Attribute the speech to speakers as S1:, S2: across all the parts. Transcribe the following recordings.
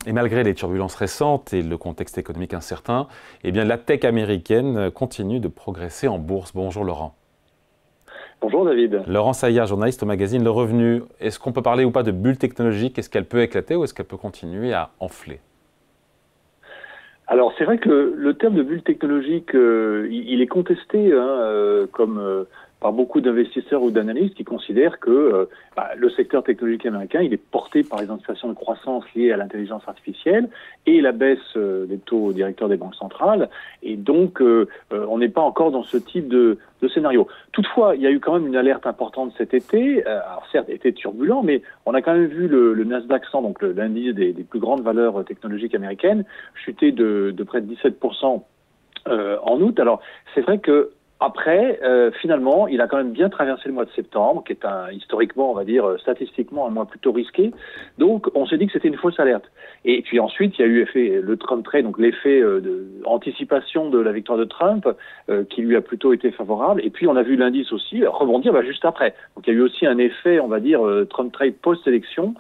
S1: Et malgré les turbulences récentes et le contexte économique incertain, eh bien, la tech américaine continue de progresser en bourse. Bonjour Laurent.
S2: Bonjour David.
S1: Laurent Saillard, journaliste au magazine Le Revenu. Est-ce qu'on peut parler ou pas de bulle technologique? Est-ce qu'elle peut éclater ou est-ce qu'elle peut continuer à enfler?
S2: Alors c'est vrai que le terme de bulle technologique, il est contesté par beaucoup d'investisseurs ou d'analystes qui considèrent que le secteur technologique américain, il est porté par les anticipations de croissance liées à l'intelligence artificielle et la baisse des taux directeurs des banques centrales. Et donc on n'est pas encore dans ce type de scénario. Toutefois, il y a eu quand même une alerte importante cet été. Alors certes, été turbulent, mais on a quand même vu le Nasdaq 100, donc l'indice des plus grandes valeurs technologiques américaines, chuter de près de 17% en août. Alors c'est vrai que après, finalement, il a quand même bien traversé le mois de septembre, qui est historiquement, on va dire, statistiquement, un mois plutôt risqué. Donc, on s'est dit que c'était une fausse alerte. Et puis ensuite, il y a eu le Trump trade, donc l'effet anticipation de la victoire de Trump, qui lui a plutôt été favorable. Et puis, on a vu l'indice aussi rebondir juste après. Donc, il y a eu aussi un effet, on va dire, Trump trade post-élection.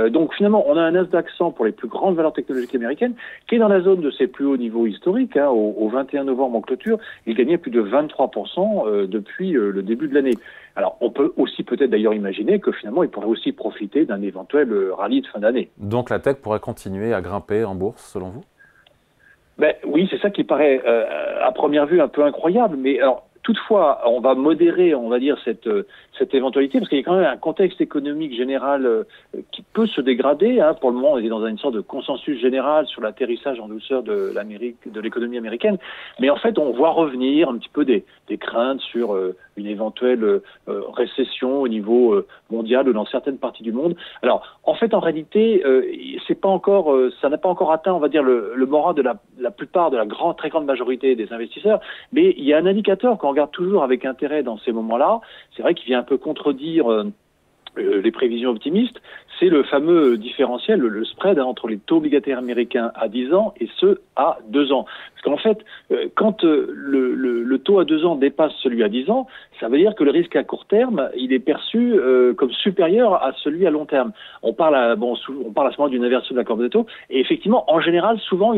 S2: Donc, finalement, on a un Nasdaq 100 pour les plus grandes valeurs technologiques américaines, qui est dans la zone de ses plus hauts niveaux historiques. Au 21 novembre en clôture, il gagnait plus de 23% depuis le début de l'année. Alors, on peut aussi peut-être d'ailleurs imaginer que finalement, il pourrait aussi profiter d'un éventuel rallye de fin d'année.
S1: Donc la tech pourrait continuer à grimper en bourse, selon vous?
S2: Ben, oui, c'est ça qui paraît à première vue un peu incroyable, mais alors, toutefois, on va modérer, on va dire, cette éventualité, parce qu'il y a quand même un contexte économique général qui peut se dégrader. Pour le moment, on est dans une sorte de consensus général sur l'atterrissage en douceur de l'économie américaine. Mais en fait, on voit revenir un petit peu des craintes sur une éventuelle récession au niveau mondial ou dans certaines parties du monde. Alors, en fait, en réalité, c'est pas encore, ça n'a pas encore atteint, on va dire, le moral de la plupart, de la très grande majorité des investisseurs. Mais il y a un indicateur qu'on regarde toujours avec intérêt dans ces moments-là. C'est vrai qu'il vient un peu contredire les prévisions optimistes, c'est le fameux différentiel, le spread entre les taux obligataires américains à 10 ans et ceux à 2 ans. Parce qu'en fait, quand le taux à 2 ans dépasse celui à 10 ans, ça veut dire que le risque à court terme, il est perçu comme supérieur à celui à long terme. On parle à ce moment d'une inversion de la courbe des taux, et effectivement, en général, souvent,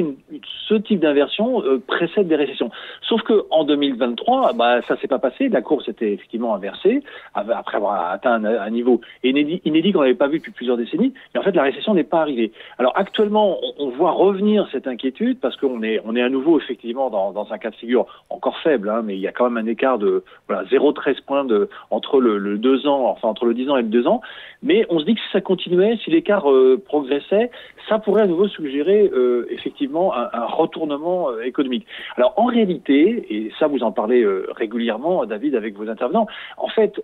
S2: ce type d'inversion précède des récessions. Sauf que en 2023, ça s'est pas passé, la courbe s'était effectivement inversée, après avoir atteint un niveau inédit qu'on n'avait pas vu depuis plusieurs décennies, mais en fait la récession n'est pas arrivée. Alors actuellement, on voit revenir cette inquiétude parce qu'on est à nouveau effectivement dans un cas de figure encore faible, mais il y a quand même un écart de 0,13 points entre le 2 ans, enfin entre le 10 ans et le 2 ans, mais on se dit que si ça continuait, si l'écart progressait, ça pourrait à nouveau suggérer effectivement un retournement économique. Alors en réalité, et ça vous en parlez régulièrement, David, avec vos intervenants, en fait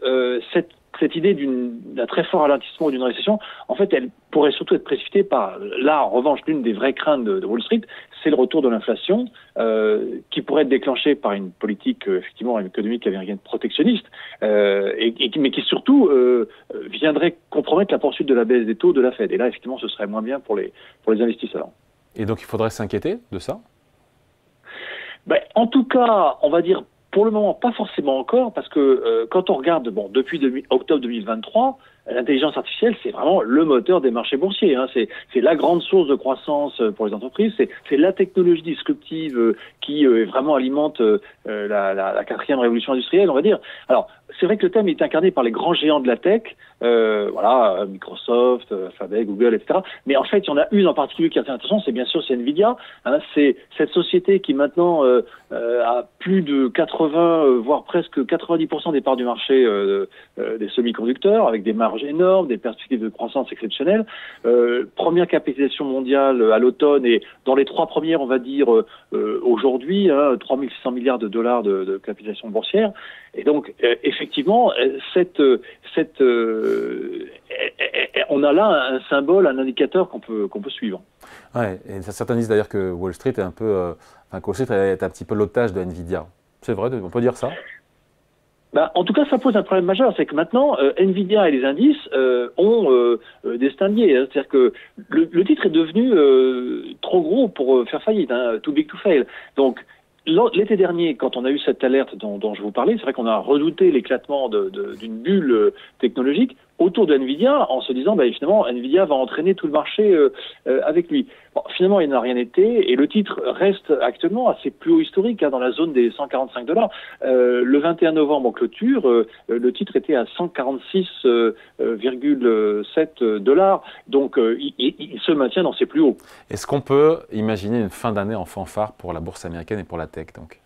S2: cette idée d'un très fort ralentissement ou d'une récession, en fait, elle pourrait surtout être précipitée par, là, en revanche, l'une des vraies craintes de Wall Street, c'est le retour de l'inflation, qui pourrait être déclenchée par une politique, effectivement, économique américaine protectionniste, mais qui surtout viendrait compromettre la poursuite de la baisse des taux de la Fed. Et là, effectivement, ce serait moins bien pour les investisseurs.
S1: Et donc il faudrait s'inquiéter de ça?
S2: En tout cas, on va dire, pour le moment, pas forcément encore, parce que quand on regarde, depuis octobre 2023, l'intelligence artificielle, c'est vraiment le moteur des marchés boursiers. C'est la grande source de croissance pour les entreprises. C'est la technologie disruptive qui vraiment alimente la quatrième révolution industrielle, on va dire. Alors, c'est vrai que le thème est incarné par les grands géants de la tech, Microsoft, Alphabet, Google, etc. Mais en fait, il y en a une en particulier qui attire l'attention, c'est bien sûr Nvidia. C'est cette société qui maintenant a plus de 80, voire presque 90% des parts du marché des semi-conducteurs, avec des marges énormes, des perspectives de croissance exceptionnelles. Première capitalisation mondiale à l'automne et dans les 3 premières, on va dire, aujourd'hui, 3600 milliards de dollars de capitalisation boursière. Et donc, effectivement, on a là un symbole, un indicateur qu'on peut suivre.
S1: Ouais, et certains disent d'ailleurs que Wall Street est Wall Street est un petit peu l'otage de Nvidia. C'est vrai, on peut dire ça?
S2: En tout cas, ça pose un problème majeur, c'est que maintenant, Nvidia et les indices ont destin lié. C'est-à-dire que le titre est devenu trop gros pour faire faillite, too big to fail. Donc, l'été dernier, quand on a eu cette alerte dont je vous parlais, c'est vrai qu'on a redouté l'éclatement d'une bulle technologique. autour de Nvidia en se disant finalement Nvidia va entraîner tout le marché avec lui. Bon, finalement, il n'a rien été et le titre reste actuellement à ses plus hauts historiques, dans la zone des 145 $. Le 21 novembre en clôture, le titre était à 146,7 $. Donc, il se maintient dans ses plus hauts.
S1: Est-ce qu'on peut imaginer une fin d'année en fanfare pour la bourse américaine et pour la tech donc?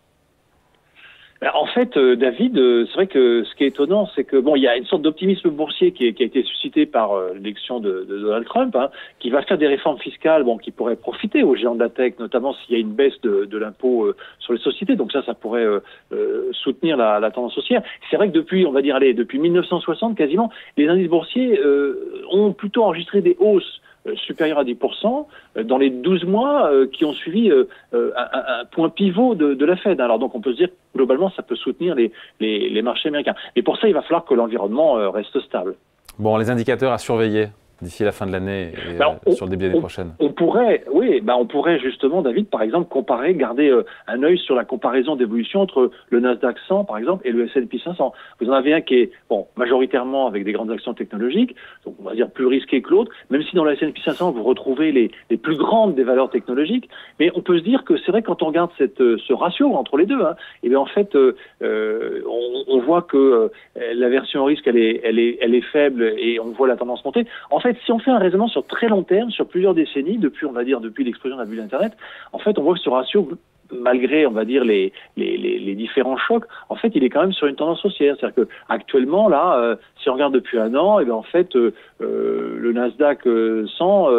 S2: En fait, David, c'est vrai que ce qui est étonnant, c'est que il y a une sorte d'optimisme boursier qui a été suscité par l'élection de Donald Trump, qui va faire des réformes fiscales, qui pourraient profiter aux géants de la tech, notamment s'il y a une baisse de l'impôt sur les sociétés. Donc ça pourrait soutenir la tendance haussière. C'est vrai que depuis 1960 quasiment, les indices boursiers ont plutôt enregistré des hausses supérieure à 10% dans les 12 mois qui ont suivi un point pivot de la Fed. Alors donc on peut se dire que globalement ça peut soutenir les marchés américains. Mais pour ça il va falloir que l'environnement reste stable.
S1: Bon, les indicateurs à surveiller d'ici la fin de l'année et sur le début de l'année prochaine.
S2: On pourrait justement, David, par exemple, garder un œil sur la comparaison d'évolution entre le Nasdaq 100, par exemple, et le S&P 500. Vous en avez un qui est, majoritairement avec des grandes actions technologiques, donc on va dire plus risqué que l'autre, même si dans le S&P 500, vous retrouvez les plus grandes des valeurs technologiques. Mais on peut se dire que c'est vrai, quand on regarde ce ratio entre les deux, et bien en fait, on voit que la version au risque, elle est faible et on voit la tendance monter. En fait, si on fait un raisonnement sur très long terme, sur plusieurs décennies, depuis l'explosion de la bulle d'Internet, en fait, on voit que ce ratio, malgré, on va dire, les différents chocs, en fait, il est quand même sur une tendance haussière. C'est-à-dire que actuellement, là, si on regarde depuis un an, et bien en fait, le Nasdaq 100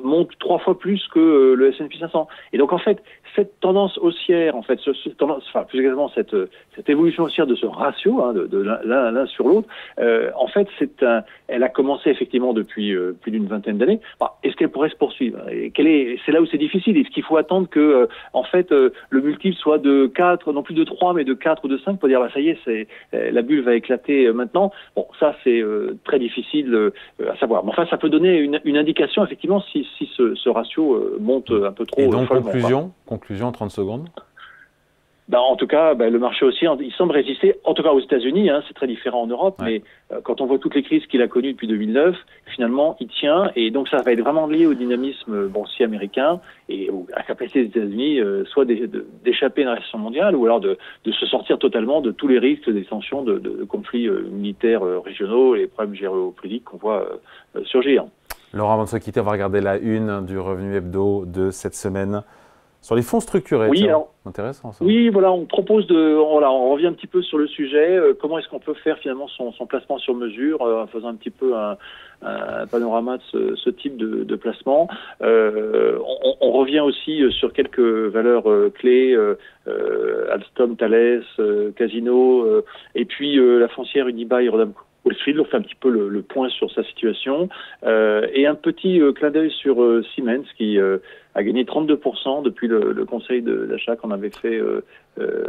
S2: monte 3 fois plus que le S&P 500. Et donc, en fait, cette tendance haussière, en fait, plus exactement cette évolution haussière de ce ratio, de l'un sur l'autre, en fait, elle a commencé effectivement depuis plus d'une vingtaine d'années. Est-ce qu'elle pourrait se poursuivre? C'est là où c'est difficile. Est-ce qu'il faut attendre que, en fait, le multiple soit de 4, non plus de 3, mais de 4 ou de 5 pour dire, ça y est, la bulle va éclater maintenant? Bon, ça, c'est très difficile à savoir. Mais enfin, ça peut donner une indication, effectivement, si ce ratio monte un peu trop.
S1: Et donc, conclusion en 30 secondes.
S2: En tout cas, le marché haussier, il semble résister, en tout cas aux États-Unis, c'est très différent en Europe, mais quand on voit toutes les crises qu'il a connues depuis 2009, finalement, il tient, et donc ça va être vraiment lié au dynamisme boursier américain et à la capacité des États-Unis, soit d'échapper à une récession mondiale, ou alors de se sortir totalement de tous les risques des tensions de conflits militaires régionaux et les problèmes géopolitiques qu'on voit surgir.
S1: Laurent, avant de se quitter, on va regarder la une du Revenu Hebdo de cette semaine. Sur les fonds structurés, intéressant ça. Oui,
S2: voilà, on propose on revient un petit peu sur le sujet. Comment est-ce qu'on peut faire finalement son placement sur mesure, en faisant un petit peu un panorama de ce type de placement. On revient aussi sur quelques valeurs clés, Alstom, Thales, Casino, et puis la foncière Unibail Rodamco Wall Street. On fait un petit peu le point sur sa situation, et un petit clin d'œil sur Siemens qui a gagné 32% depuis le conseil d'achat qu'on avait fait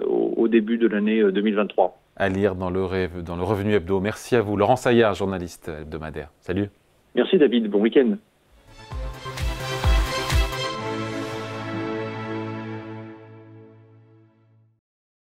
S2: au début de l'année 2023.
S1: À lire dans le Revenu Hebdo. Merci à vous. Laurent Saillard, journaliste hebdomadaire. Salut.
S2: Merci David, bon week-end.